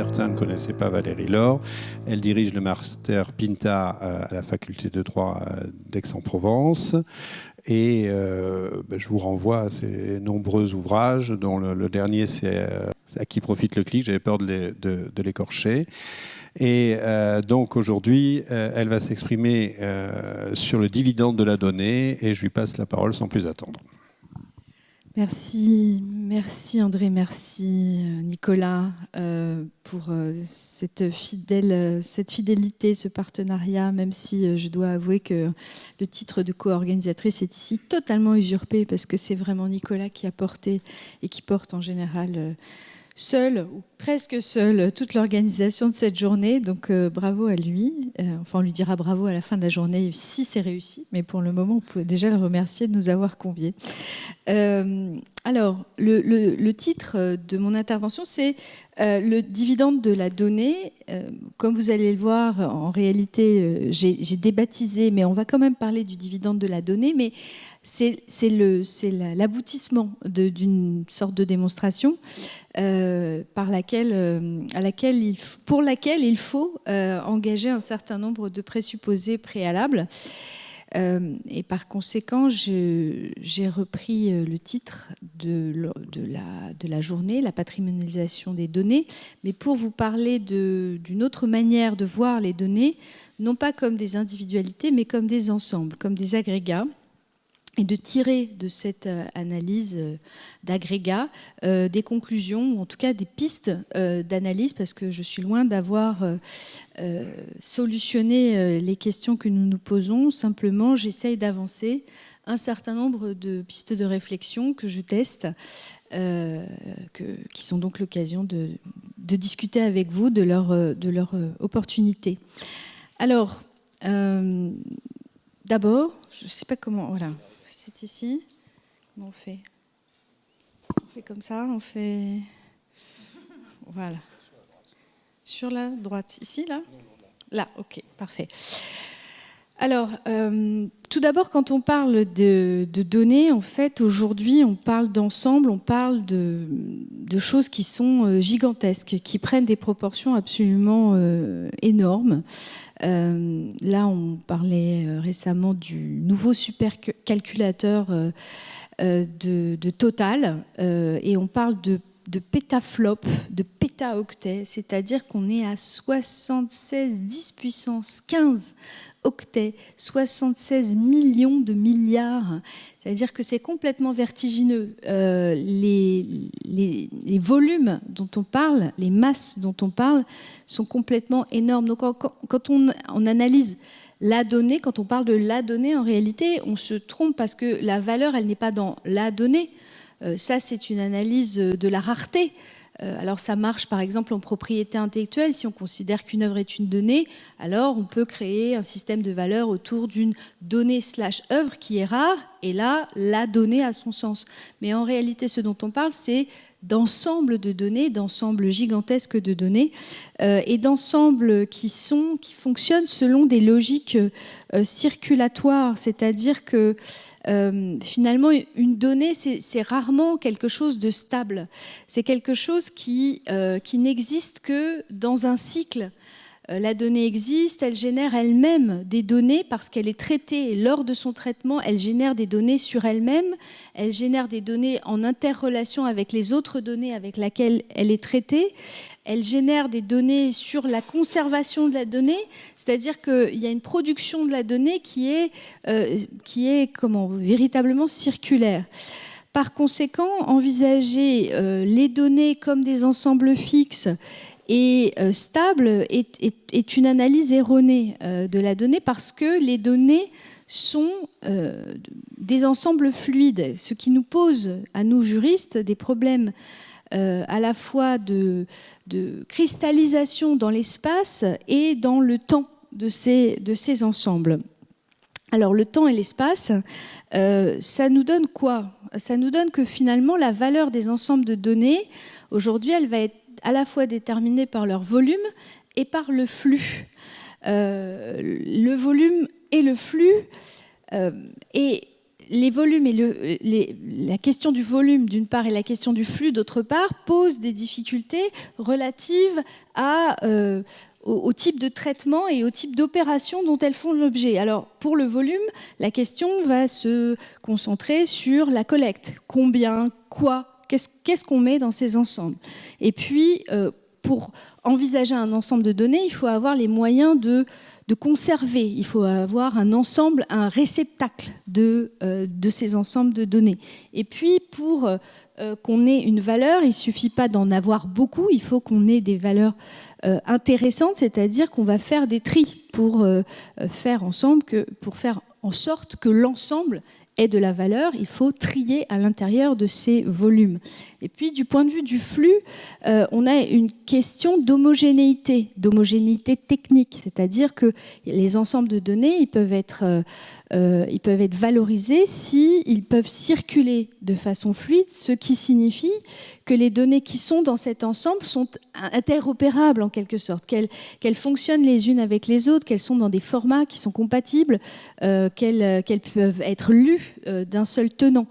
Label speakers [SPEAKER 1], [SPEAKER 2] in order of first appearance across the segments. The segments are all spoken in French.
[SPEAKER 1] certains ne connaissaient pas Valérie Laure. Elle dirige le master PINTA à la faculté de droit d'Aix-en-Provence. Et je vous renvoie à ses nombreux ouvrages, dont le dernier, c'est À qui profite le clic. J'avais peur de l'écorcher. Et donc aujourd'hui, elle va s'exprimer sur le dividende de la donnée, et je lui passe la parole sans plus attendre.
[SPEAKER 2] Merci André, merci Nicolas pour cette fidélité, ce partenariat, même si je dois avouer que le titre de co-organisatrice est ici totalement usurpé, parce que c'est vraiment Nicolas qui a porté et qui porte en général seul ou presque seul toute l'organisation de cette journée, donc bravo à lui. Enfin, on lui dira bravo à la fin de la journée si c'est réussi, mais pour le moment on peut déjà le remercier de nous avoir conviés. Alors, le titre de mon intervention, c'est le dividende de la donnée. Comme vous allez le voir, en réalité, j'ai débaptisé, mais on va quand même parler du dividende de la donnée, mais c'est l'aboutissement d'une sorte de démonstration pour laquelle il faut engager un certain nombre de présupposés préalables. Et par conséquent, j'ai repris le titre de la journée, la patrimonialisation des données, mais pour vous parler d'une autre manière de voir les données, non pas comme des individualités, mais comme des ensembles, comme des agrégats, et de tirer de cette analyse d'agrégats des conclusions, ou en tout cas des pistes d'analyse, parce que je suis loin d'avoir solutionné les questions que nous nous posons. Simplement, j'essaye d'avancer un certain nombre de pistes de réflexion que je teste, qui sont donc l'occasion de discuter avec vous de leur opportunité. Alors, d'abord, je ne sais pas comment... Voilà. C'est ici. Comment on fait? On fait comme ça, on fait... Voilà. Sur la droite. Ici, là? Là, ok, parfait. Alors, tout d'abord, quand on parle de données, en fait, aujourd'hui, on parle d'ensemble, on parle de choses qui sont gigantesques, qui prennent des proportions absolument énormes. Là, on parlait récemment du nouveau supercalculateur de Total, et on parle de pétaflop, de pétaoctets, c'est-à-dire qu'on est à 76 10 puissance 15 octets, 76 millions de milliards. C'est-à-dire que c'est complètement vertigineux. Les volumes dont on parle, les masses dont on parle, sont complètement énormes. Donc quand on analyse la donnée, quand on parle de la donnée, en réalité, on se trompe, parce que la valeur, elle n'est pas dans la donnée. Ça, c'est une analyse de la rareté. Alors ça marche par exemple en propriété intellectuelle. Si on considère qu'une œuvre est une donnée, alors on peut créer un système de valeur autour d'une donnée / œuvre qui est rare, et là, la donnée a son sens. Mais en réalité, ce dont on parle, c'est d'ensemble de données, d'ensemble gigantesque de données, et d'ensembles qui fonctionnent selon des logiques circulatoires, c'est-à-dire que finalement, une donnée, c'est rarement quelque chose de stable. C'est quelque chose qui n'existe que dans un cycle. La donnée existe, elle génère elle-même des données parce qu'elle est traitée. Et lors de son traitement, elle génère des données sur elle-même, elle génère des données en interrelation avec les autres données avec lesquelles elle est traitée. Elle génère des données sur la conservation de la donnée, c'est-à-dire qu'il y a une production de la donnée qui est véritablement circulaire. Par conséquent, envisager les données comme des ensembles fixes et stables est une analyse erronée de la donnée, parce que les données sont des ensembles fluides, ce qui nous pose, à nous juristes, des problèmes à la fois de cristallisation dans l'espace et dans le temps de ces ensembles. Alors le temps et l'espace, ça nous donne quoi? Ça nous donne que finalement la valeur des ensembles de données, aujourd'hui, elle va être à la fois déterminée par leur volume et par le flux. Le volume et le flux, et les volumes et la question du volume d'une part et la question du flux d'autre part posent des difficultés relatives au type de traitement et au type d'opération dont elles font l'objet. Alors, pour le volume, la question va se concentrer sur la collecte. Combien, quoi, qu'est-ce qu'on met dans ces ensembles? Et puis, pour envisager un ensemble de données, il faut avoir les moyens de conserver. Il faut avoir un ensemble, un réceptacle de ces ensembles de données. Et puis, pour qu'on ait une valeur, il ne suffit pas d'en avoir beaucoup, il faut qu'on ait des valeurs intéressantes, c'est-à-dire qu'on va faire des tris pour faire en sorte que l'ensemble ait de la valeur. Il faut trier à l'intérieur de ces volumes. Et puis, du point de vue du flux, on a une question d'homogénéité technique, c'est-à-dire que les ensembles de données, ils peuvent être valorisés s'ils peuvent circuler de façon fluide, ce qui signifie que les données qui sont dans cet ensemble sont interopérables en quelque sorte, qu'elles fonctionnent les unes avec les autres, qu'elles sont dans des formats qui sont compatibles, qu'elles peuvent être lues d'un seul tenant.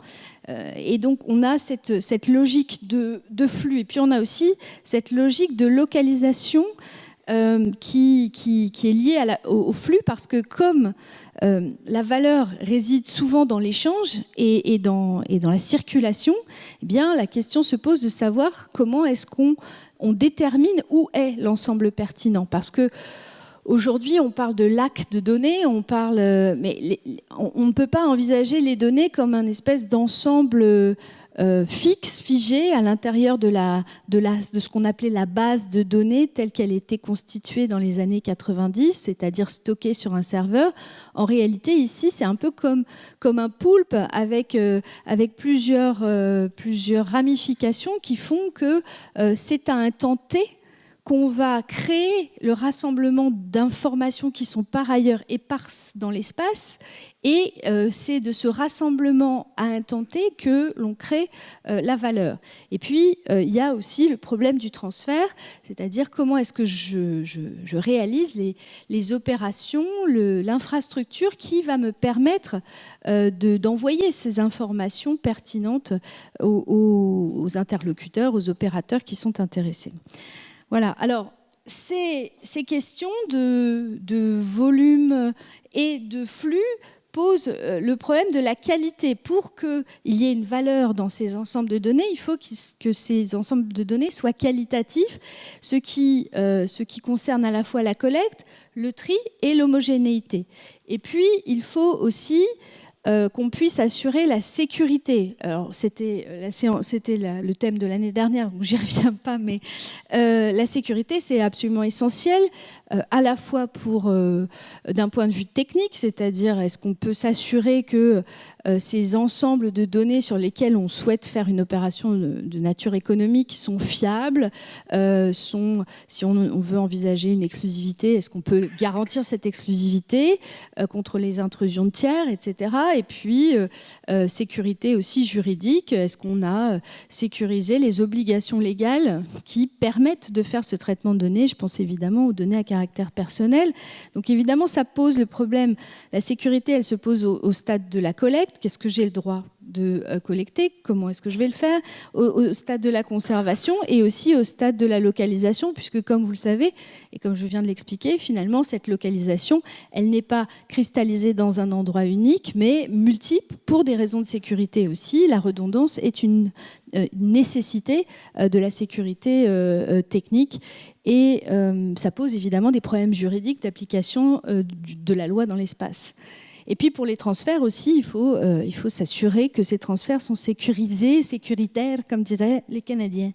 [SPEAKER 2] Et donc, on a cette logique de flux. Et puis, on a aussi cette logique de localisation qui est liée au flux, parce que comme la valeur réside souvent dans l'échange et dans la circulation, eh bien, la question se pose de savoir comment est-ce qu'on détermine où est l'ensemble pertinent. Parce que aujourd'hui, on parle de lacs de données, mais on ne peut pas envisager les données comme un espèce d'ensemble fixe, figé à l'intérieur de ce qu'on appelait la base de données telle qu'elle était constituée dans les années 90, c'est-à-dire stockée sur un serveur. En réalité, ici, c'est un peu comme un poulpe avec plusieurs ramifications qui font que c'est à un temps T qu'on va créer le rassemblement d'informations qui sont par ailleurs éparses dans l'espace, et c'est de ce rassemblement à un temps T que l'on crée la valeur. Et puis, il y a aussi le problème du transfert, c'est-à-dire comment est-ce que je réalise les opérations, l'infrastructure qui va me permettre d'envoyer ces informations pertinentes aux interlocuteurs, aux opérateurs qui sont intéressés. Voilà, alors ces questions de volume et de flux posent le problème de la qualité. Pour qu'il y ait une valeur dans ces ensembles de données, il faut que ces ensembles de données soient qualitatifs, ce qui concerne à la fois la collecte, le tri et l'homogénéité. Et puis, il faut aussi qu'on puisse assurer la sécurité. Alors, c'était le thème de l'année dernière, donc j'y reviens pas, mais la sécurité, c'est absolument essentiel, à la fois d'un point de vue technique, c'est-à-dire est-ce qu'on peut s'assurer que ces ensembles de données sur lesquels on souhaite faire une opération de nature économique sont fiables, si on veut envisager une exclusivité, est-ce qu'on peut garantir cette exclusivité contre les intrusions de tiers, etc. Et puis, sécurité aussi juridique, est-ce qu'on a sécurisé les obligations légales qui permettent de faire ce traitement de données? Je pense évidemment aux données à caractère personnel. Donc évidemment, ça pose le problème. La sécurité, elle se pose au stade de la collecte. Qu'est-ce que j'ai le droit de collecter? Comment est-ce que je vais le faire? Au stade de la conservation et aussi au stade de la localisation, puisque comme vous le savez, et comme je viens de l'expliquer, finalement, cette localisation, elle n'est pas cristallisée dans un endroit unique, mais multiple, pour des raisons de sécurité aussi. La redondance est une nécessité de la sécurité technique. Et ça pose évidemment des problèmes juridiques d'application de la loi dans l'espace. Et puis pour les transferts aussi, il faut s'assurer que ces transferts sont sécurisés, sécuritaires, comme diraient les Canadiens.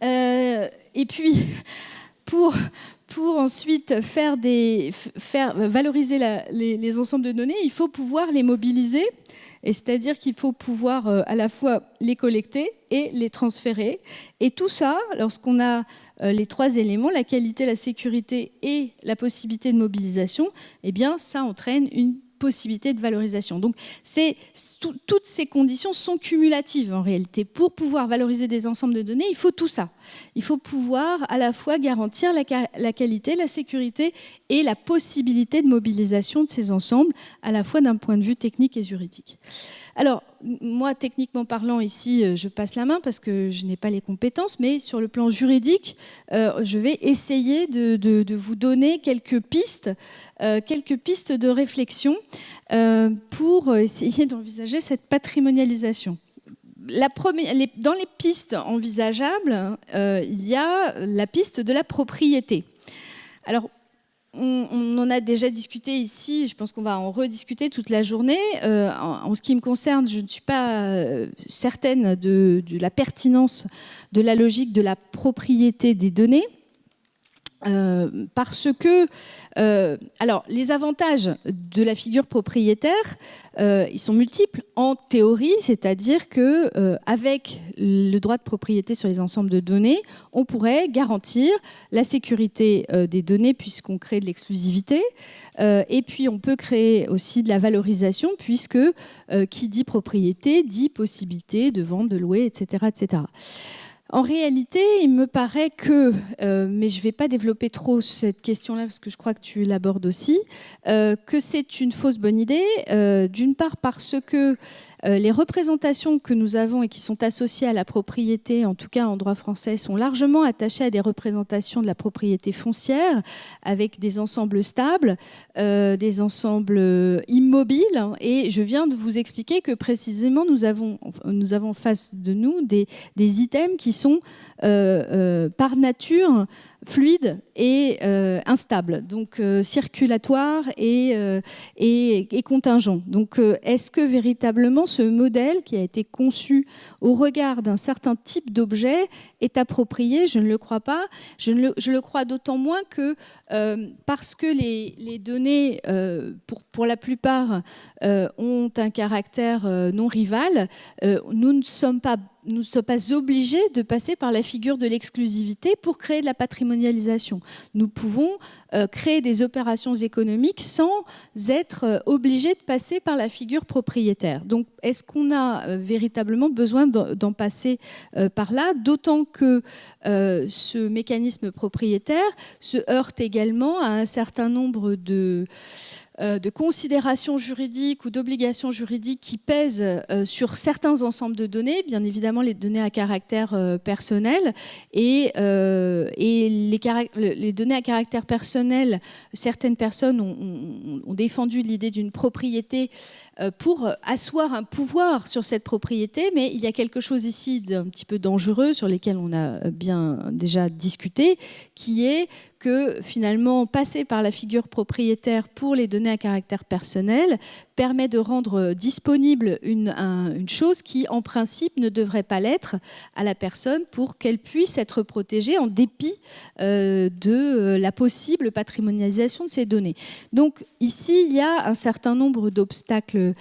[SPEAKER 2] Et puis, pour ensuite valoriser les ensembles de données, il faut pouvoir les mobiliser. Et c'est-à-dire qu'il faut pouvoir à la fois les collecter et les transférer. Et tout ça, lorsqu'on a les trois éléments, la qualité, la sécurité et la possibilité de mobilisation, eh bien, ça entraîne une possibilité de valorisation. Donc, toutes ces conditions sont cumulatives en réalité. Pour pouvoir valoriser des ensembles de données, il faut tout ça. Il faut pouvoir à la fois garantir la qualité, la sécurité et la possibilité de mobilisation de ces ensembles, à la fois d'un point de vue technique et juridique. Alors, moi, techniquement parlant, ici, je passe la main parce que je n'ai pas les compétences, mais sur le plan juridique, je vais essayer de vous donner quelques pistes de réflexion pour essayer d'envisager cette patrimonialisation. Dans les pistes envisageables, il y a la piste de la propriété. Alors, on en a déjà discuté ici, je pense qu'on va en rediscuter toute la journée. En ce qui me concerne, je ne suis pas certaine de la pertinence de la logique de la propriété des données. Parce que alors, les avantages de la figure propriétaire, ils sont multiples en théorie, c'est-à-dire que avec le droit de propriété sur les ensembles de données, on pourrait garantir la sécurité des données puisqu'on crée de l'exclusivité, et puis on peut créer aussi de la valorisation puisque qui dit propriété dit possibilité de vendre, de louer, etc., etc. En réalité, il me paraît que, mais je ne vais pas développer trop cette question-là parce que je crois que tu l'abordes aussi, que c'est une fausse bonne idée, d'une part parce que les représentations que nous avons et qui sont associées à la propriété, en tout cas en droit français, sont largement attachées à des représentations de la propriété foncière avec des ensembles stables, des ensembles immobiles. Et je viens de vous expliquer que précisément nous avons en face de nous des items qui sont par nature fluide et instable, donc circulatoire et contingent. Donc est-ce que véritablement ce modèle qui a été conçu au regard d'un certain type d'objet est approprié? Je ne le crois pas. Je le crois d'autant moins que parce que les données, pour la plupart, ont un caractère non rival, nous ne sommes pas obligés de passer par la figure de l'exclusivité pour créer de la patrimonialisation. Nous pouvons créer des opérations économiques sans être obligés de passer par la figure propriétaire. Donc, est-ce qu'on a véritablement besoin d'en passer par là? D'autant que ce mécanisme propriétaire se heurte également à un certain nombre de considérations juridiques ou d'obligations juridiques qui pèsent sur certains ensembles de données, bien évidemment les données à caractère personnel et les données à caractère personnel, certaines personnes ont défendu l'idée d'une propriété pour asseoir un pouvoir sur cette propriété, mais il y a quelque chose ici d'un petit peu dangereux sur lesquels on a bien déjà discuté, qui est que finalement passer par la figure propriétaire pour les données à caractère personnel permet de rendre disponible une chose qui en principe ne devrait pas l'être à la personne pour qu'elle puisse être protégée en dépit de la possible patrimonialisation de ces données. Donc ici il y a un certain nombre d'obstacles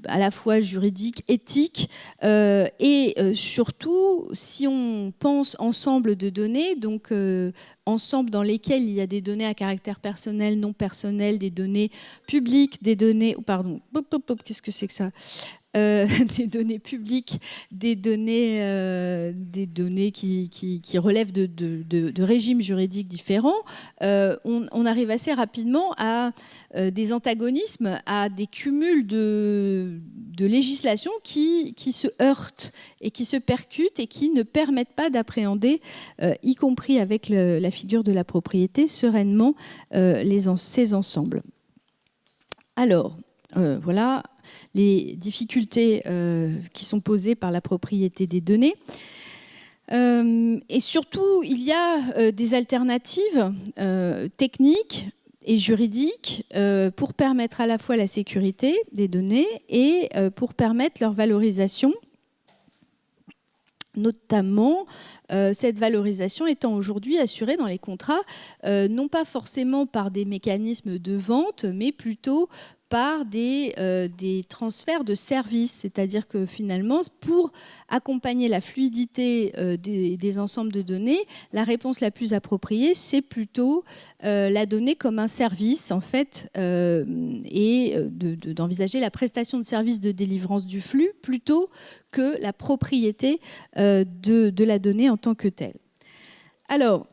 [SPEAKER 2] à la fois juridique, éthique et surtout si on pense ensemble de données, donc ensemble dans lesquels il y a des données à caractère personnel, non personnel, des données publiques, des données, qu'est-ce que c'est que ça ? Des données publiques, des données qui relèvent de régimes juridiques différents, on arrive assez rapidement à des antagonismes, à des cumuls de législation qui se heurtent et qui se percutent et qui ne permettent pas d'appréhender, y compris avec la figure de la propriété, sereinement ces ensembles. Alors, voilà les difficultés qui sont posées par la propriété des données. Et surtout, il y a des alternatives techniques et juridiques pour permettre à la fois la sécurité des données et pour permettre leur valorisation, notamment cette valorisation étant aujourd'hui assurée dans les contrats, non pas forcément par des mécanismes de vente, mais plutôt par des transferts de services, c'est-à-dire que finalement, pour accompagner la fluidité des ensembles de données, la réponse la plus appropriée, c'est plutôt la donnée comme un service, en fait, et d'envisager la prestation de services de délivrance du flux plutôt que la propriété de la donnée en tant que telle. Alors,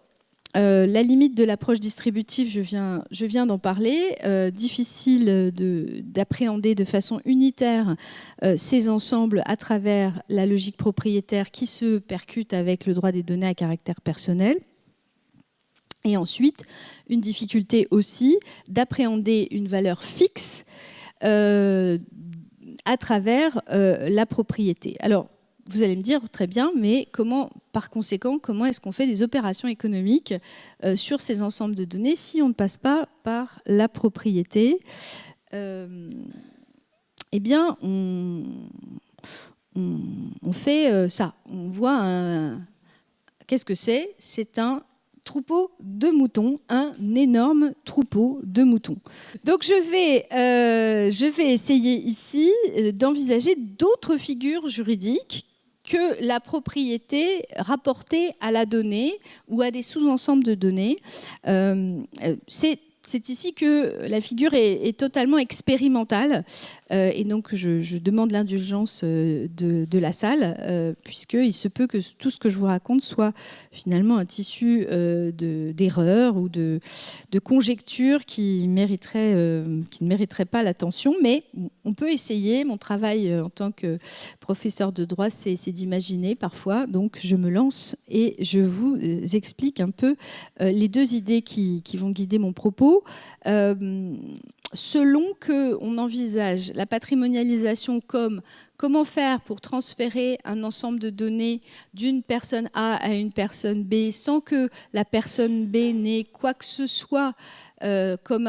[SPEAKER 2] la limite de l'approche distributive, je viens d'en parler. Difficile d'appréhender de façon unitaire ces ensembles à travers la logique propriétaire qui se percute avec le droit des données à caractère personnel. Et ensuite, une difficulté aussi d'appréhender une valeur fixe à travers la propriété. Alors, vous allez me dire, très bien, mais par conséquent, comment est-ce qu'on fait des opérations économiques sur ces ensembles de données si on ne passe pas par la propriété? Eh bien, on fait ça. On voit qu'est-ce que c'est? C'est un troupeau de moutons, un énorme troupeau de moutons. Donc je vais essayer ici d'envisager d'autres figures juridiques que la propriété rapportée à la donnée ou à des sous-ensembles de données. C'est ici que la figure est totalement expérimentale et donc je demande l'indulgence de la salle puisqu'il se peut que tout ce que je vous raconte soit finalement un tissu d'erreurs ou de conjectures qui ne mériteraient pas l'attention, mais on peut essayer. Mon travail en tant que professeur de droit, c'est d'imaginer parfois, donc je me lance et je vous explique un peu les deux idées qui vont guider mon propos. Selon qu'on envisage la patrimonialisation comme comment faire pour transférer un ensemble de données d'une personne A à une personne B sans que la personne B n'ait quoi que ce soit comme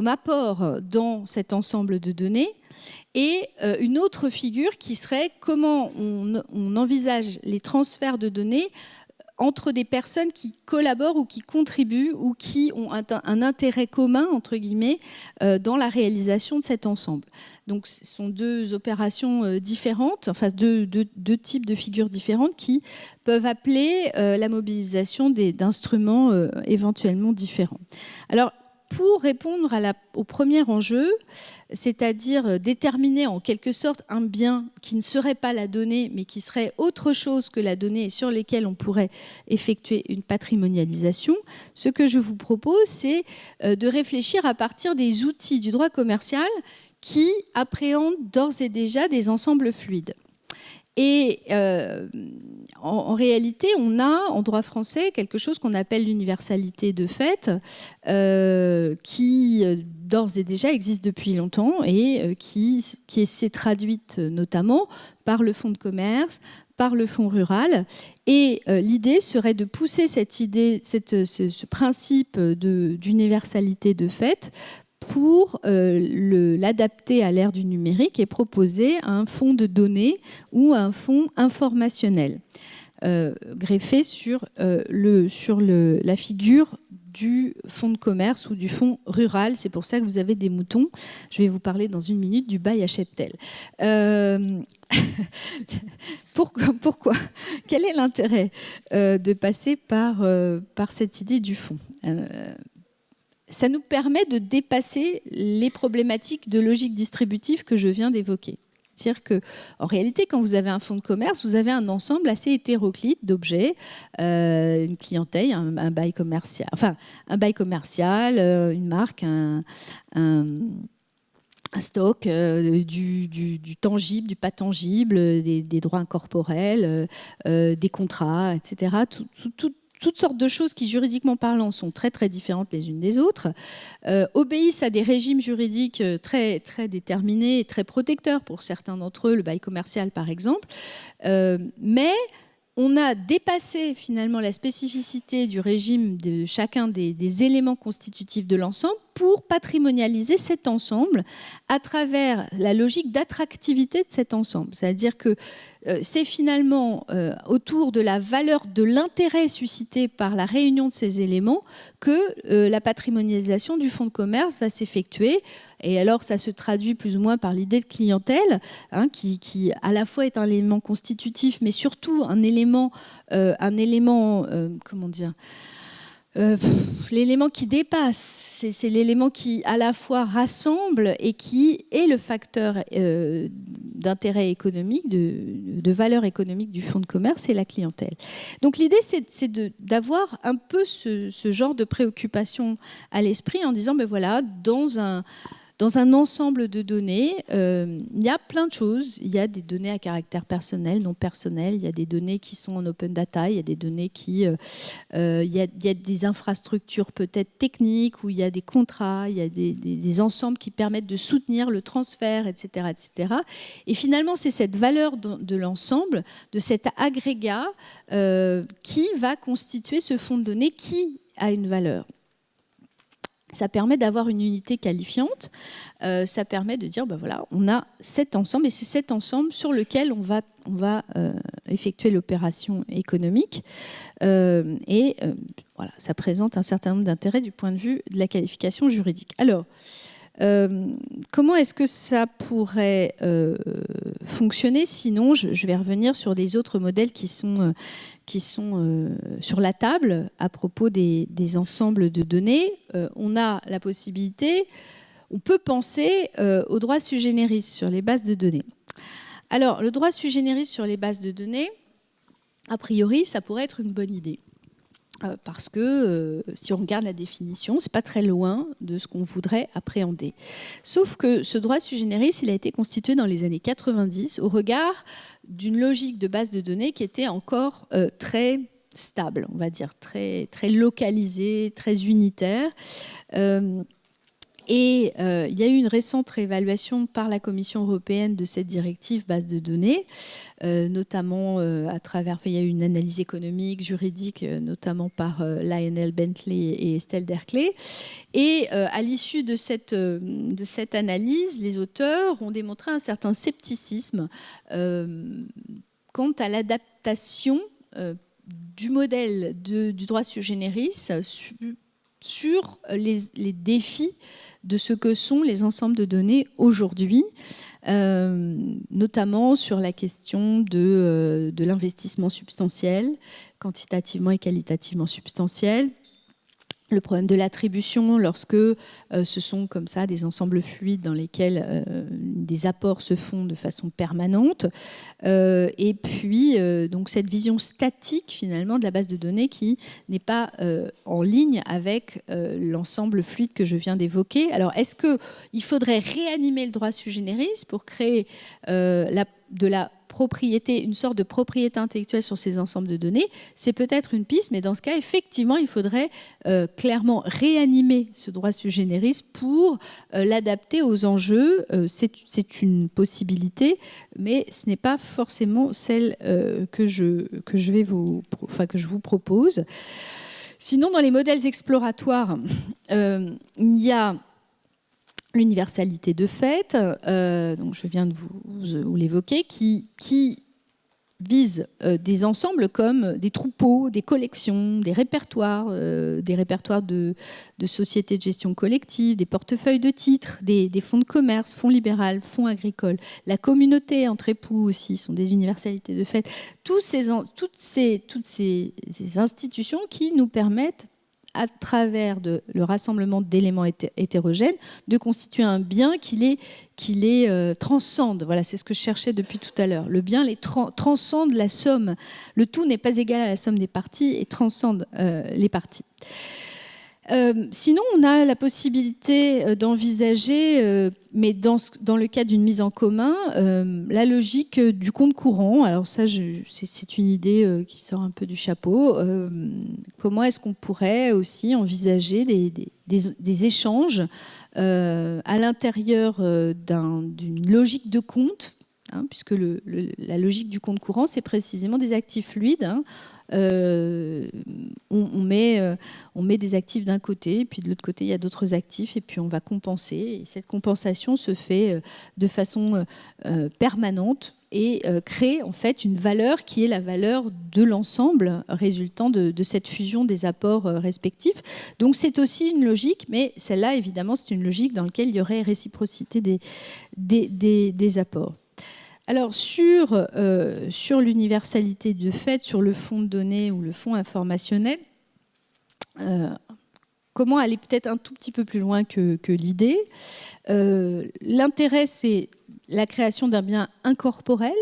[SPEAKER 2] apport dans cet ensemble de données, et une autre figure qui serait comment on envisage les transferts de données entre des personnes qui collaborent ou qui contribuent ou qui ont un intérêt commun, entre guillemets, dans la réalisation de cet ensemble. Donc ce sont deux opérations différentes, enfin deux types de figures différentes qui peuvent appeler la mobilisation d'instruments éventuellement différents. Alors, pour répondre au premier enjeu, c'est-à-dire déterminer en quelque sorte un bien qui ne serait pas la donnée, mais qui serait autre chose que la donnée et sur lesquelles on pourrait effectuer une patrimonialisation, ce que je vous propose, c'est de réfléchir à partir des outils du droit commercial qui appréhendent d'ores et déjà des ensembles fluides. Et en réalité, on a en droit français quelque chose qu'on appelle l'universalité de fait, qui d'ores et déjà existe depuis longtemps et qui s'est traduite notamment par le fonds de commerce, par le fonds rural. Et l'idée serait de pousser cette idée, ce principe d'universalité de fait pour l'adapter à l'ère du numérique et proposer un fonds de données ou un fonds informationnel greffé sur la figure du fonds de commerce ou du fonds rural. C'est pour ça que vous avez des moutons. Je vais vous parler dans une minute du bail à cheptel. Pourquoi? Quel est l'intérêt de passer par cette idée du fonds? Ça nous permet de dépasser les problématiques de logique distributive que je viens d'évoquer. C'est-à-dire qu'en réalité, quand vous avez un fonds de commerce, vous avez un ensemble assez hétéroclite d'objets, une clientèle, un bail commercial, une marque, un stock, du tangible, du pas tangible, des droits incorporels, des contrats, etc. Toutes sortes de choses qui, juridiquement parlant, sont très très différentes les unes des autres, obéissent à des régimes juridiques très, très déterminés et très protecteurs pour certains d'entre eux, le bail commercial par exemple, mais on a dépassé finalement la spécificité du régime de chacun des éléments constitutifs de l'ensemble pour patrimonialiser cet ensemble à travers la logique d'attractivité de cet ensemble. C'est-à-dire que c'est finalement autour de la valeur de l'intérêt suscité par la réunion de ces éléments que la patrimonialisation du fonds de commerce va s'effectuer. Et alors, ça se traduit plus ou moins par l'idée de clientèle, hein, qui à la fois est un élément constitutif, mais surtout un élément comment dire, l'élément qui dépasse, c'est l'élément qui à la fois rassemble et qui est le facteur d'intérêt économique, de valeur économique du fonds de commerce, c'est la clientèle. Donc l'idée, c'est d'avoir un peu ce genre de préoccupation à l'esprit en disant, ben voilà, dans un ensemble de données, il y a plein de choses. Il y a des données à caractère personnel, non personnel. Il y a des données qui sont en open data. Il y a des données qui... il y a des infrastructures peut-être techniques où il y a des contrats, il y a des ensembles qui permettent de soutenir le transfert, etc. etc. Et finalement, c'est cette valeur de l'ensemble, de cet agrégat qui va constituer ce fonds de données qui a une valeur. Ça permet d'avoir une unité qualifiante, ça permet de dire, ben voilà, on a cet ensemble, et c'est cet ensemble sur lequel on va effectuer l'opération économique. Voilà, ça présente un certain nombre d'intérêts du point de vue de la qualification juridique. Alors, comment est-ce que ça pourrait fonctionner? Sinon, je vais revenir sur les autres modèles qui sont sur la table à propos des ensembles de données. On a la possibilité, on peut penser au droit sui generis sur les bases de données. Alors, le droit sui generis sur les bases de données, a priori, ça pourrait être une bonne idée. Parce que si on regarde la définition, c'est pas très loin de ce qu'on voudrait appréhender. Sauf que ce droit sui generis, il a été constitué dans les années 90 au regard d'une logique de base de données qui était encore très stable, on va dire, très, très localisée, très unitaire. Et il y a eu une récente réévaluation par la Commission européenne de cette directive base de données, notamment à travers, il y a eu une analyse économique, juridique, notamment par Lionel Bentley et Estelle Derklé. Et à l'issue de cette analyse, les auteurs ont démontré un certain scepticisme quant à l'adaptation du modèle du droit sui generis sur les défis de ce que sont les ensembles de données aujourd'hui, notamment sur la question de l'investissement substantiel, quantitativement et qualitativement substantiel, le problème de l'attribution lorsque ce sont comme ça des ensembles fluides dans lesquels des apports se font de façon permanente, et puis donc cette vision statique finalement de la base de données qui n'est pas en ligne avec l'ensemble fluide que je viens d'évoquer. Alors est-ce qu'il faudrait réanimer le droit sui generis pour créer de la propriété, une sorte de propriété intellectuelle sur ces ensembles de données? C'est peut-être une piste, mais dans ce cas, effectivement, il faudrait clairement réanimer ce droit sui generis pour l'adapter aux enjeux. C'est une possibilité, mais ce n'est pas forcément celle que je vous propose. Sinon, dans les modèles exploratoires, il y a l'universalité de fait, donc je viens de vous l'évoquer, qui vise des ensembles comme des troupeaux, des collections, des répertoires de sociétés de gestion collective, des portefeuilles de titres, des fonds de commerce, fonds libéraux, fonds agricoles. La communauté entre époux aussi sont des universalités de fait. Toutes ces institutions qui nous permettent, à travers le rassemblement d'éléments hétérogènes, de constituer un bien qui les transcende. Voilà, c'est ce que je cherchais depuis tout à l'heure. Le bien les transcende la somme. Le tout n'est pas égal à la somme des parties et transcende les parties. Sinon, on a la possibilité d'envisager, mais dans le cadre d'une mise en commun, la logique du compte courant. Alors ça, c'est une idée qui sort un peu du chapeau. Comment est-ce qu'on pourrait aussi envisager des échanges à l'intérieur d'une logique de compte, hein, puisque la logique du compte courant, c'est précisément des actifs fluides, hein. On met des actifs d'un côté, puis de l'autre côté, il y a d'autres actifs, et puis on va compenser. Et cette compensation se fait de façon permanente et crée en fait une valeur qui est la valeur de l'ensemble résultant de cette fusion des apports respectifs. Donc c'est aussi une logique, mais celle-là évidemment c'est une logique dans laquelle il y aurait réciprocité des apports. Alors sur l'universalité de fait, sur le fond de données ou le fond informationnel, comment aller peut-être un tout petit peu plus loin que l'idée. L'intérêt, c'est la création d'un bien incorporel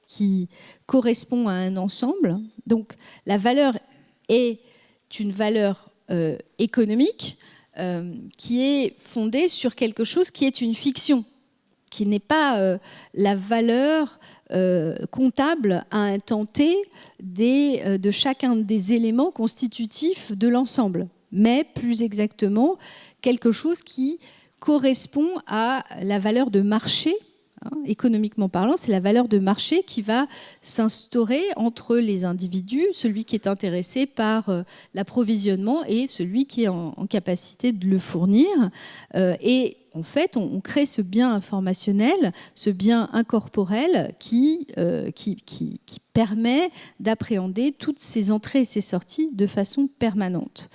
[SPEAKER 2] qui correspond à un ensemble. Donc la valeur est une valeur économique qui est fondée sur quelque chose qui est une fiction, qui n'est pas la valeur comptable à un temps T de chacun des éléments constitutifs de l'ensemble, mais plus exactement quelque chose qui correspond à la valeur de marché. Économiquement parlant, c'est la valeur de marché qui va s'instaurer entre les individus, celui qui est intéressé par l'approvisionnement et celui qui est en capacité de le fournir. Et en fait, on crée ce bien informationnel, ce bien incorporel qui permet d'appréhender toutes ces entrées et ces sorties de façon permanente.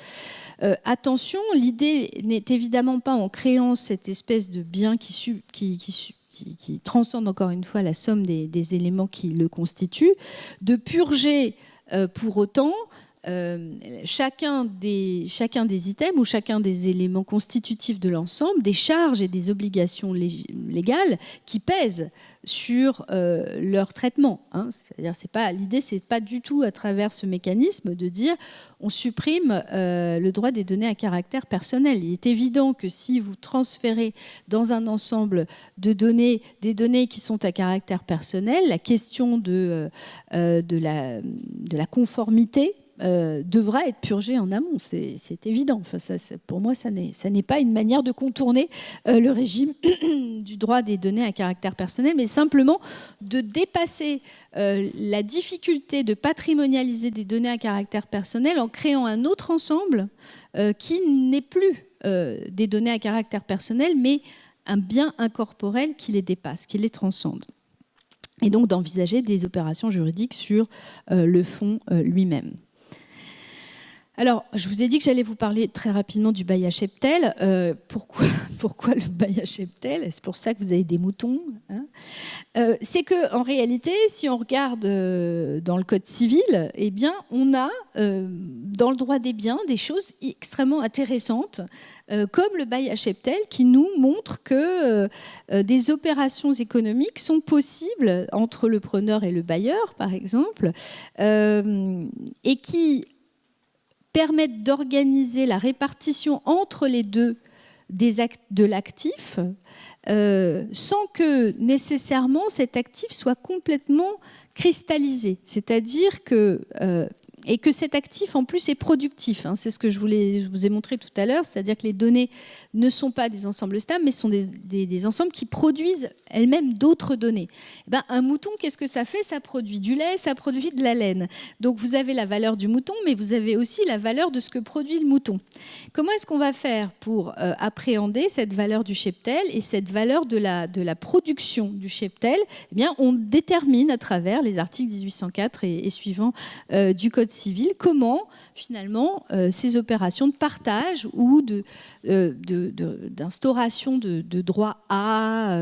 [SPEAKER 2] Attention, l'idée n'est évidemment pas en créant cette espèce de bien qui transcende encore une fois la somme des éléments qui le constituent, de purger pour autant chacun des items ou chacun des éléments constitutifs de l'ensemble, des charges et des obligations légales qui pèsent sur leur traitement. C'est-à-dire, l'idée, c'est pas du tout à travers ce mécanisme de dire on supprime le droit des données à caractère personnel. Il est évident que si vous transférez dans un ensemble de données des données qui sont à caractère personnel, la question de la conformité devra être purgé en amont, c'est évident. Enfin, pour moi, ça n'est pas une manière de contourner le régime du droit des données à caractère personnel, mais simplement de dépasser la difficulté de patrimonialiser des données à caractère personnel en créant un autre ensemble qui n'est plus des données à caractère personnel, mais un bien incorporel qui les dépasse, qui les transcende. Et donc d'envisager des opérations juridiques sur le fond lui-même. Alors, je vous ai dit que j'allais vous parler très rapidement du bail à cheptel. Pourquoi le bail à cheptel? C'est pour ça que vous avez des moutons. C'est qu'en réalité, si on regarde dans le Code civil, eh bien, on a dans le droit des biens des choses extrêmement intéressantes, comme le bail à cheptel, qui nous montre que des opérations économiques sont possibles entre le preneur et le bailleur, par exemple, et qui permettent d'organiser la répartition entre les deux de l'actif sans que nécessairement cet actif soit complètement cristallisé. C'est-à-dire que et que cet actif en plus est productif. C'est ce que je vous ai montré tout à l'heure, c'est-à-dire que les données ne sont pas des ensembles stables, mais sont des ensembles qui produisent elles-mêmes d'autres données. Un mouton, qu'est-ce que ça fait? Ça produit du lait, ça produit de la laine. Donc vous avez la valeur du mouton, mais vous avez aussi la valeur de ce que produit le mouton. Comment est-ce qu'on va faire pour appréhender cette valeur du cheptel et cette valeur de la production du cheptel? Eh bien, on détermine à travers les articles 1804 et suivants du Code civil comment finalement ces opérations de partage ou d'instauration de droit à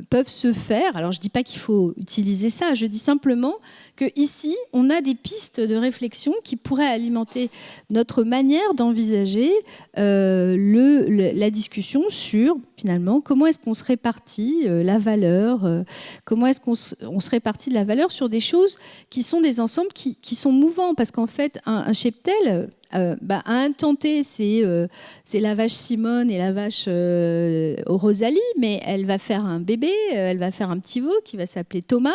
[SPEAKER 2] peuvent se faire. Alors je ne dis pas qu'il faut utiliser ça, je dis simplement qu'ici on a des pistes de réflexion qui pourraient alimenter notre manière d'envisager la discussion sur finalement comment est-ce qu'on se répartit la valeur, comment est-ce qu'on se répartit de la valeur sur des choses qui sont des ensembles qui sont mouvants, parce qu'en fait un cheptel à un temps T, c'est la vache Simone et la vache Rosalie, mais elle va faire un bébé, elle va faire un petit veau qui va s'appeler Thomas,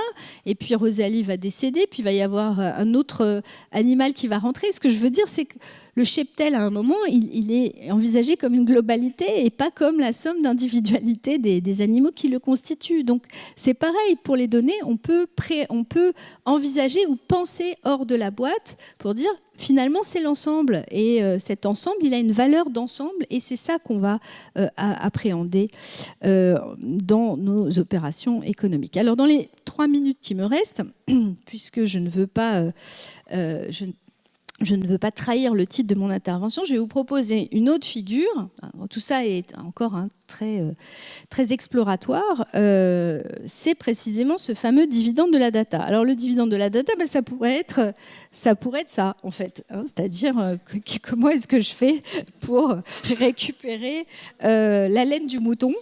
[SPEAKER 2] et puis Rosalie va décéder, puis il va y avoir un autre animal qui va rentrer. Ce que je veux dire, c'est que le cheptel, à un moment, il est envisagé comme une globalité et pas comme la somme d'individualité des animaux qui le constituent. Donc c'est pareil pour les données, on peut envisager ou penser hors de la boîte pour dire finalement, c'est l'ensemble. Et cet ensemble, il a une valeur d'ensemble. Et c'est ça qu'on va appréhender dans nos opérations économiques. Alors, dans les 3 minutes qui me restent, puisque je ne veux pas... je ne veux pas trahir le titre de mon intervention, je vais vous proposer une autre figure. Tout ça est encore très exploratoire. C'est précisément ce fameux dividende de la data. Alors le dividende de la data, ça pourrait être ça, en fait. C'est-à-dire, comment est-ce que je fais pour récupérer la laine du mouton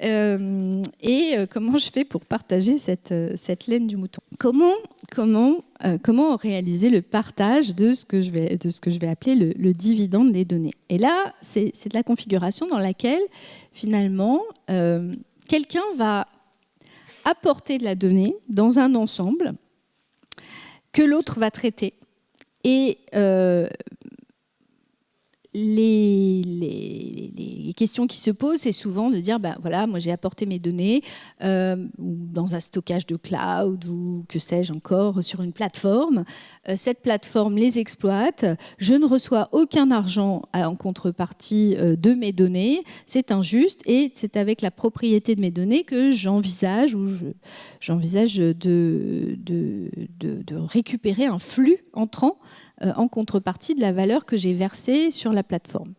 [SPEAKER 2] et comment je fais pour partager cette laine du mouton. Comment réaliser le partage de ce que je vais appeler le dividende des données. Et là, c'est de la configuration dans laquelle, finalement, quelqu'un va apporter de la donnée dans un ensemble que l'autre va traiter. Et les questions qui se posent, c'est souvent de dire, voilà, moi j'ai apporté mes données dans un stockage de cloud ou que sais-je encore sur une plateforme. Cette plateforme les exploite. Je ne reçois aucun argent en contrepartie de mes données. C'est injuste et c'est avec la propriété de mes données que j'envisage de récupérer un flux entrant en contrepartie de la valeur que j'ai versée sur la plateforme.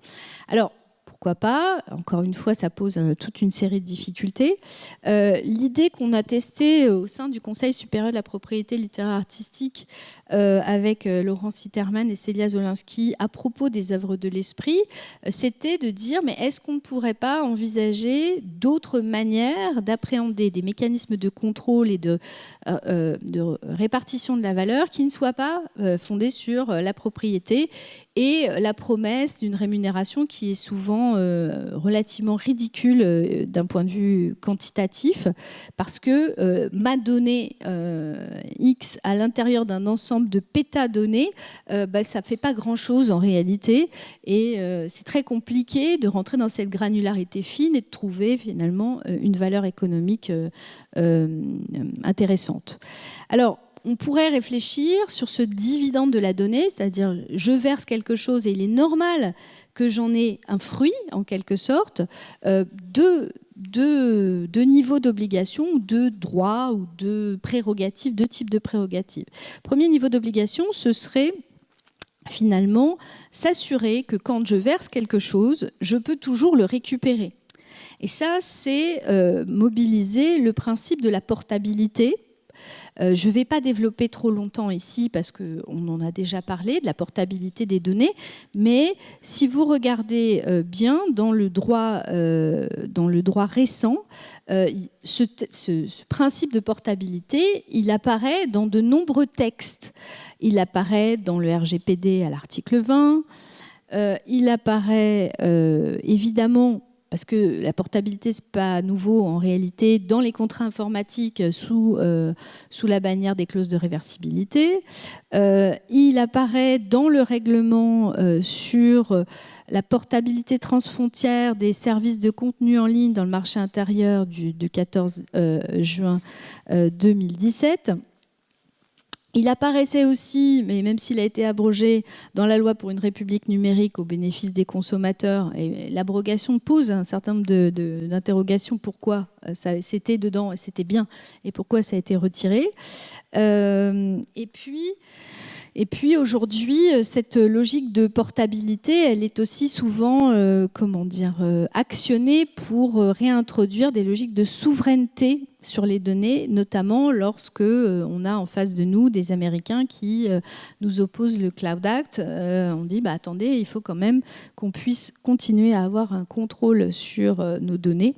[SPEAKER 2] Alors, pourquoi pas? Encore une fois, ça pose toute une série de difficultés. L'idée qu'on a testée au sein du Conseil supérieur de la propriété littéraire artistique avec Laurent Sitterman et Célia Zolinski à propos des œuvres de l'esprit, c'était de dire, mais est-ce qu'on ne pourrait pas envisager d'autres manières d'appréhender des mécanismes de contrôle et de répartition de la valeur qui ne soient pas fondés sur la propriété et la promesse d'une rémunération qui est souvent relativement ridicule d'un point de vue quantitatif, parce que ma donnée X à l'intérieur d'un ensemble de pétadonnées, ça ne fait pas grand-chose en réalité, et c'est très compliqué de rentrer dans cette granularité fine et de trouver finalement une valeur économique intéressante. Alors, on pourrait réfléchir sur ce dividende de la donnée, c'est-à-dire je verse quelque chose et il est normal que j'en ai un fruit, en quelque sorte, de niveaux d'obligation, de droits ou de prérogatives, deux types de prérogatives. Premier niveau d'obligation, ce serait finalement s'assurer que quand je verse quelque chose, je peux toujours le récupérer. Et ça, c'est mobiliser le principe de la portabilité. Je ne vais pas développer trop longtemps ici parce qu'on en a déjà parlé, de la portabilité des données, mais si vous regardez bien dans le droit récent, ce principe de portabilité, il apparaît dans de nombreux textes. Il apparaît dans le RGPD à l'article 20, il apparaît évidemment... Parce que la portabilité, ce n'est pas nouveau en réalité dans les contrats informatiques sous la bannière des clauses de réversibilité. Il apparaît dans le règlement sur la portabilité transfrontière des services de contenu en ligne dans le marché intérieur du 14 juin 2017. Il apparaissait aussi, mais même s'il a été abrogé, dans la loi pour une république numérique au bénéfice des consommateurs, et l'abrogation pose un certain nombre d'interrogations. Pourquoi c'était dedans et c'était bien, et pourquoi ça a été retiré. Et puis aujourd'hui, cette logique de portabilité, elle est aussi souvent, actionnée pour réintroduire des logiques de souveraineté sur les données, notamment lorsque on a en face de nous des Américains qui nous opposent le Cloud Act. On dit, attendez, il faut quand même qu'on puisse continuer à avoir un contrôle sur nos données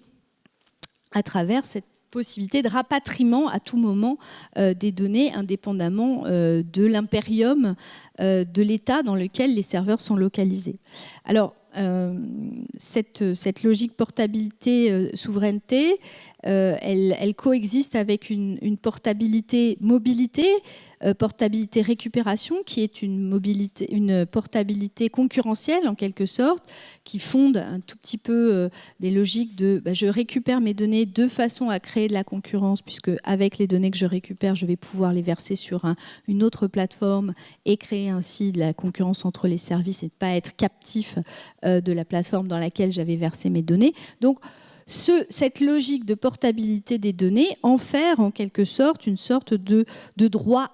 [SPEAKER 2] à travers cette possibilité de rapatriement à tout moment des données indépendamment de l'impérium de l'État dans lequel les serveurs sont localisés. Alors, cette logique portabilité-souveraineté, elle coexiste avec une portabilité mobilité, portabilité récupération, qui est une portabilité concurrentielle en quelque sorte, qui fonde un tout petit peu des logiques de je récupère mes données de façon à créer de la concurrence, puisque avec les données que je récupère, je vais pouvoir les verser sur une autre plateforme et créer ainsi de la concurrence entre les services et ne pas être captif de la plateforme dans laquelle j'avais versé mes données. Donc cette logique de portabilité des données en faire en quelque sorte une sorte de droit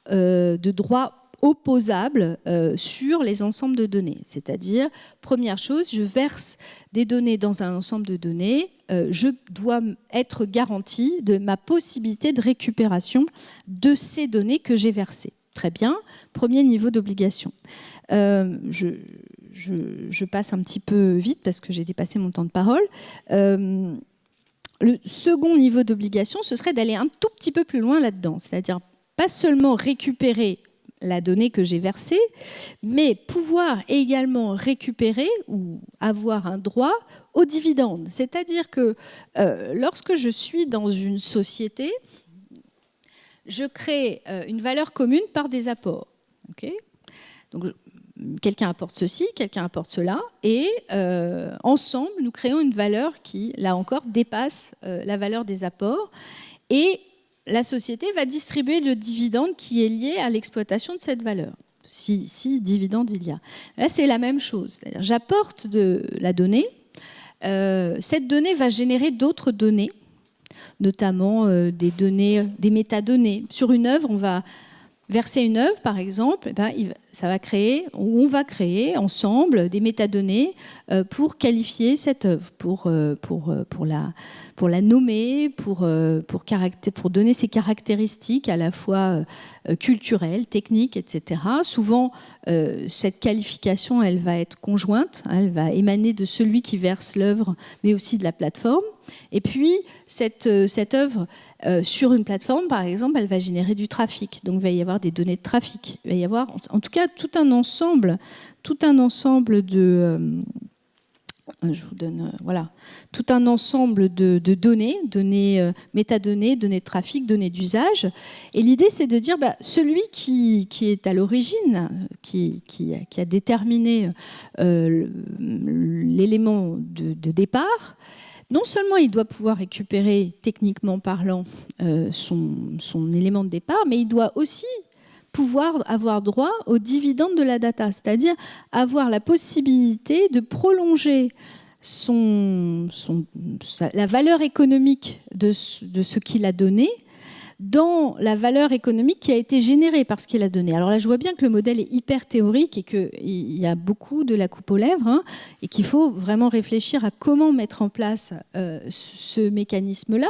[SPEAKER 2] de droit opposable sur les ensembles de données. C'est-à-dire, première chose, je verse des données dans un ensemble de données, je dois être garanti de ma possibilité de récupération de ces données que j'ai versées. Très bien, premier niveau d'obligation. Je passe un petit peu vite parce que j'ai dépassé mon temps de parole. Le second niveau d'obligation, ce serait d'aller un tout petit peu plus loin là-dedans. C'est-à-dire pas seulement récupérer la donnée que j'ai versée, mais pouvoir également récupérer ou avoir un droit aux dividendes. C'est-à-dire que lorsque je suis dans une société, je crée une valeur commune par des apports. Okay ? Donc, quelqu'un apporte ceci, quelqu'un apporte cela, et ensemble, nous créons une valeur qui, là encore, dépasse la valeur des apports. Et la société va distribuer le dividende qui est lié à l'exploitation de cette valeur. Si dividende il y a. Là, c'est la même chose. C'est-à-dire, j'apporte de la donnée. Cette donnée va générer d'autres données, notamment des données, des métadonnées. Sur une œuvre, on va verser une œuvre, par exemple, ça va créer, ou on va créer ensemble des métadonnées pour qualifier cette œuvre, pour la nommer, pour donner ses caractéristiques à la fois culturelles, techniques, etc. Souvent, cette qualification, elle va être conjointe, elle va émaner de celui qui verse l'œuvre, mais aussi de la plateforme. Et puis, cette œuvre, sur une plateforme, par exemple, elle va générer du trafic. Donc, il va y avoir des données de trafic. Il va y avoir, en tout cas, tout un ensemble de... je vous donne, voilà, tout un ensemble de données, métadonnées, données de trafic, données d'usage. Et l'idée, c'est de dire, celui qui est à l'origine, qui a déterminé l'élément de départ, non seulement il doit pouvoir récupérer, techniquement parlant, son élément de départ, mais il doit aussi pouvoir avoir droit aux dividendes de la data, c'est-à-dire avoir la possibilité de prolonger la valeur économique de ce qu'il a donné dans la valeur économique qui a été générée par ce qu'il a donné. Alors là, je vois bien que le modèle est hyper théorique et qu'il y a beaucoup de la coupe aux lèvres, et qu'il faut vraiment réfléchir à comment mettre en place ce mécanisme-là.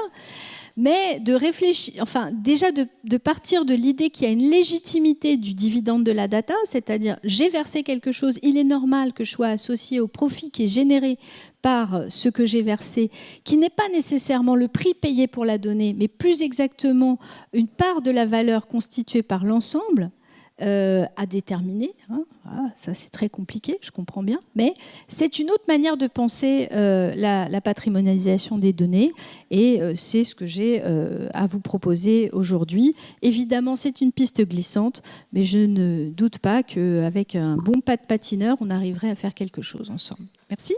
[SPEAKER 2] Mais de réfléchir, enfin déjà de partir de l'idée qu'il y a une légitimité du dividende de la data, c'est-à-dire j'ai versé quelque chose, il est normal que je sois associé au profit qui est généré par ce que j'ai versé, qui n'est pas nécessairement le prix payé pour la donnée, mais plus exactement une part de la valeur constituée par l'ensemble à déterminer. Voilà, ça c'est très compliqué, je comprends bien, mais c'est une autre manière de penser la patrimonialisation des données, et c'est ce que j'ai à vous proposer aujourd'hui. Évidemment, c'est une piste glissante, mais je ne doute pas qu'avec un bon pas de patineur, on arriverait à faire quelque chose ensemble. Merci.